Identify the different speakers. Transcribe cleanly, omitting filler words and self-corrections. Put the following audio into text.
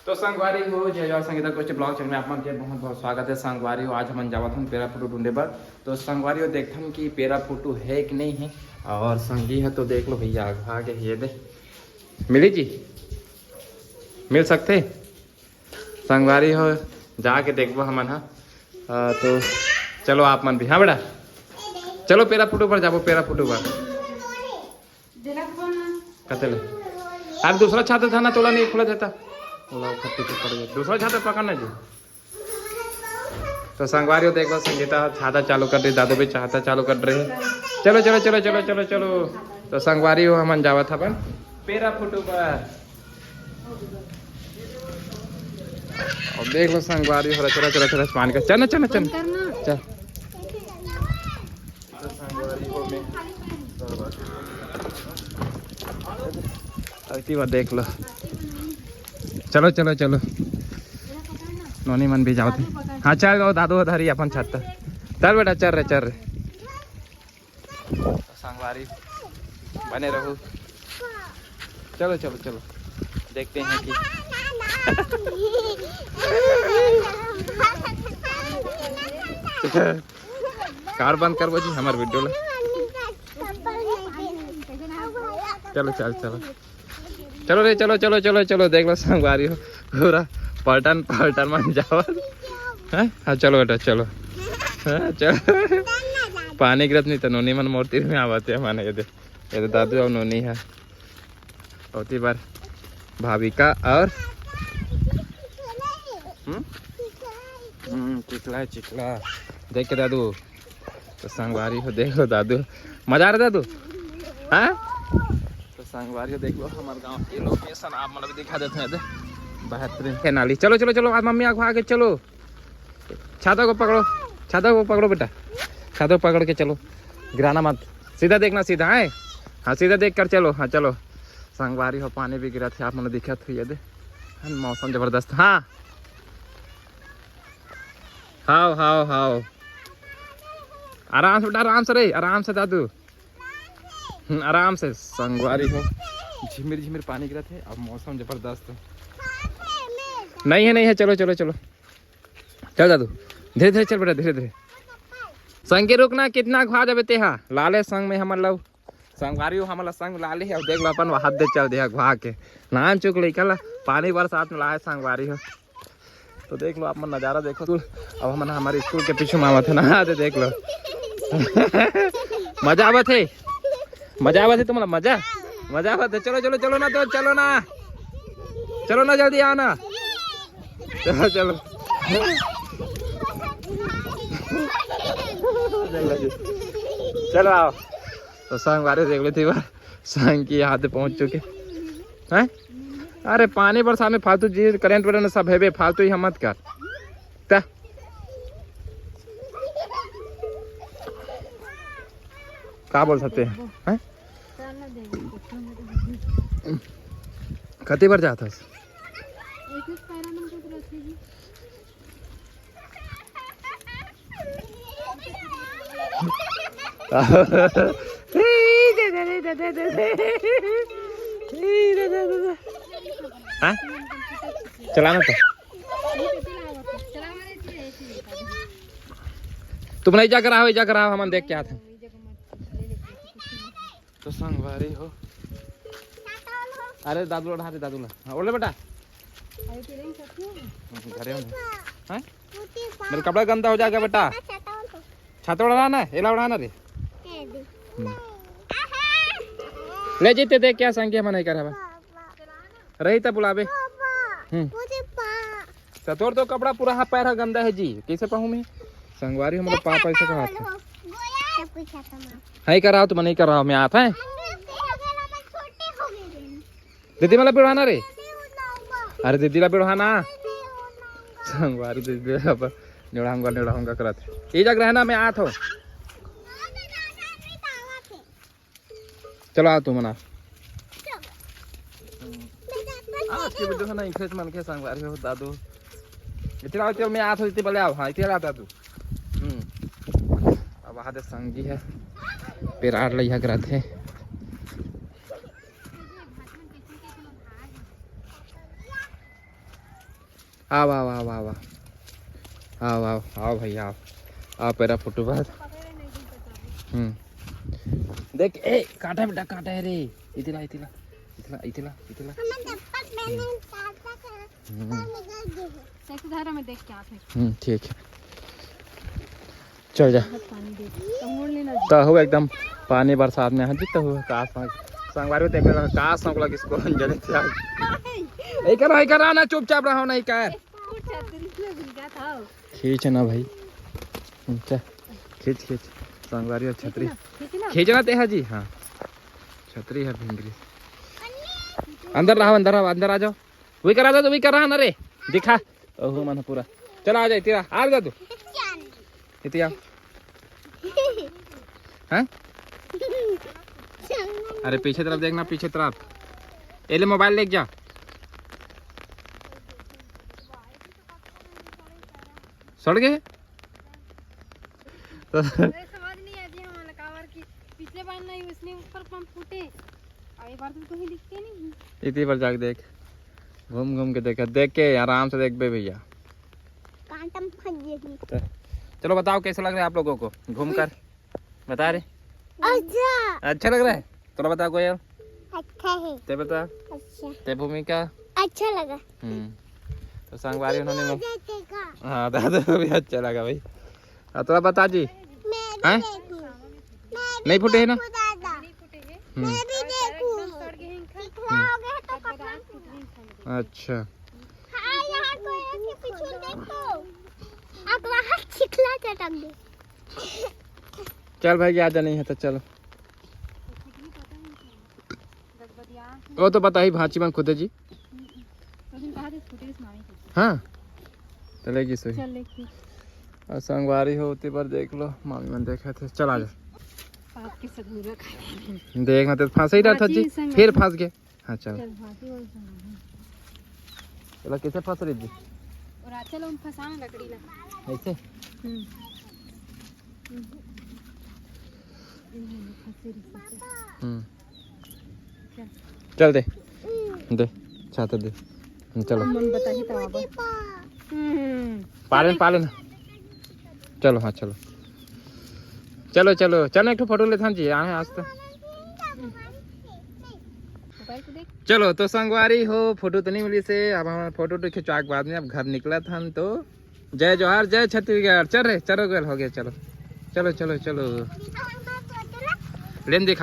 Speaker 1: तो संगवारी हो जय जवाहर संगीता कुछ ब्लॉग चैनल में आप मन के बहुत बहुत स्वागत है। संगवारी हो आज हम जावत हम पेरा फोटो ढूंढे पर। तो संगवारी हो देखते हम कि पेरा फोटो है कि नहीं है और संगी है तो देख लो भैया आगे ये दे मिली जी मिल सकते संगवारी हो जाके देखो हमन हाँ। तो चलो आप मन भी हाँ बेटा चलो पेरा फोटो पर जाबो पेरा फोटो पर कतले आज दूसरा छात्र था ना तोला नहीं खुला देता दूसरा छात्र पकड़ना जी। तो संगवारी हो देखो संगीता छाता चालू कर रही दादू भी छाता चालू कर रहे हैं। चलो चलो चलो चलो चलो चलो तो संगवारी हो हम जावा था अपन पेरा फोटो पर और देख लो संगवारी हो चलो चलो चलो पानी का चल चल चल चल तो संगवारी हो में बात देख लो चलो चलो चलो नोनी मन भी जाओ थे हाँ चल गो दादू धरी अपन छत चल बेटा चल रहे तो संगवारी बने रहो चलो चलो चलो देखते हैं कि कार बंद कर जी हमारे वीडियो चलो चल चलो चलो रे चलो चलो चलो चलो देख लो संगवारी हो पूरा पलटन पलटन मन जाओ हाँ चलो बेटा चलो हाँ चलो पानी गिरत नहीं तो नोनी मन मूर्ति में आवाते माने ये तो दादू और नोनी है होती बार भाविका और चिकला चिकला देख के दादू तो संगवारी हो देखो दादू मजा आ रहा दादू हाँ तो संगवारी देख लो हमारे गांव ये लोकेशन आप मतलब दिखा देते हैं बेहतरीन है नाली। चलो चलो चलो आज मम्मी आगे आगे चलो छाता को पकड़ो बेटा छाता को पकड़ के चलो गिराना मत सीधा देखना सीधा है हाँ सीधा देख कर चलो हाँ चलो संगवारी हो पानी भी गिरा थे आप मतलब दिखा थे ये दे मौसम जबरदस्त हाँ हाओ हाओ हाओ आराम से बेटा आराम से रे आराम से दादू आराम से संगवारी हो झिमिर झिमिर पानी गिरा थे अब मौसम जबरदस्त है नहीं है चलो चलो चलो चल दादू धीरे धीरे चल बेटा धीरे धीरे संग के रुकना कितना घुआ जाबे ते हाँ लाले संग में हमर लव संगवारी हो हमला संग लाले है देख लो अपन हाथ दे चल दे घुआ के नाम चुक लेकल पानी बरसात में लाए संगवारी हो तो देख लो आप मन नज़ारा देखो अब हम हमारे स्कूल के पीछे में आवत है ना देख लो मजा आवत है तुम्हारा मजा आवत है चलो चलो चलो ना तो चलो ना जल्दी आओ ना चलो चलो चलो आओ तो संगवारी देख लेती बार संग की हाथ पहुंच चुके हैं। अरे पानी बरसात में फालतू चीज करंट वरेंट सब है फालतू ही हम मत कर क्या बोल सकते हैं कती बार जाता चलाना तो तुम नहीं जाकर आओ हम देख के आते तो संगवारी हो अरे दादू उठा दे दादू ना बोले बेटा घरे हाँ मेरे कपड़ा गंदा हो जाएगा बेटा छाता उड़ाना है एला उड़ाना रे ले जीते देख क्या संख्या में नहीं करा रही था बुलावे तोड़ तो कपड़ा पूरा हाथ पैर गंदा है जी कैसे पाऊँ मैं संगवारी हमारे पापा ऐसे कहा था नहीं कर रहा तो मैं नहीं कर रहा मैं आता है दीदी मला बिड़ाना रे अरे दीदी ला बिड़ाना संगवारी दीदी निड़ाऊंगा करत ये जग रहना मैं आत हो चलो आ तू मना आज के वीडियो ना इंटरेस्ट मन के संगवारी हो दादू इतना चल मैं आत हो इतने बोले आओ हाँ इतने दादू अब आधे संगी है पेड़ आड़ लिया करत है आओ आओ आओ आओ आओ आओ आओ आओ भाई आओ आओ मेरा फोटो बात। देख ए काटा बेटा काटा है रे इतला इतला इतला इतला इतला
Speaker 2: में देख के आते
Speaker 1: ठीक है चल जा तो हो एकदम पानी बरसात में हजी तो हो काश संगवारी देख रहा काश संगला किसको अंजलि थे आज ए करा ना चुपचाप रहो नहीं कर खींच ना भाई अच्छा खींच खींच संगवारी और छतरी खींचना ते हाजी हाँ छतरी है भिंगरी अंदर रहो अंदर आ जाओ वही करा दो वही कर रहा ना रे दिखा ओहो मन पूरा चला आ जा तेरा आ जा तू इतिया हैं अरे पीछे तरफ देखना पीछे तरफ ए ले मोबाइल लेके जा सड़ गए
Speaker 2: समझ नहीं आती हमारा कावर की पिछले बार नहीं उसने ऊपर पंप फूटे अगली बार तो कहीं दिखते नहीं
Speaker 1: इतनी बार जाके देख घूम घूम के देख के आराम से देख बे भैया
Speaker 2: कांटम फंस गई।
Speaker 1: चलो बताओ कैसा लग रहा है आप लोगों को घूम कर बता रहे अच्छा लग रहा है थोड़ा बता कोई
Speaker 2: अच्छा है
Speaker 1: ते बता
Speaker 2: अच्छा
Speaker 1: ते भूमिका
Speaker 2: अच्छा लगा
Speaker 1: तो संगवारी उन्होंने हाँ दादा को भी अच्छा लगा भाई हाँ थोड़ा बता जी हैं नहीं फूटे है ना अच्छा चल भाई आजा नहीं है तो चलो वो तो पता ही भांची बन खुद जी हाँ चलेगी सही और संगवारी होती पर देख लो मामी मन देखे थे चला जा देखना तो फंस ही रहा था जी फिर फंस गए हाँ चल चलो कैसे फंस रही थी
Speaker 2: चलो हम फंसाना लकड़ी ला
Speaker 1: ऐसे चल दे दे छाता दे चलो
Speaker 2: मन बता ही था
Speaker 1: पालन चलो हाँ चलो चलो चलो चलो एक फोटो लेते हैं जी आए आज तो चलो तो संगवारी हो फोटो तो नहीं मिली से अब हमारा फोटो तो खिंचवा के बाद में अब घर निकला था तो जय जोहार जय छत्तीसगढ़ चल रहे चलो गल हो गया चलो चलो चलो चलो लेन दिखा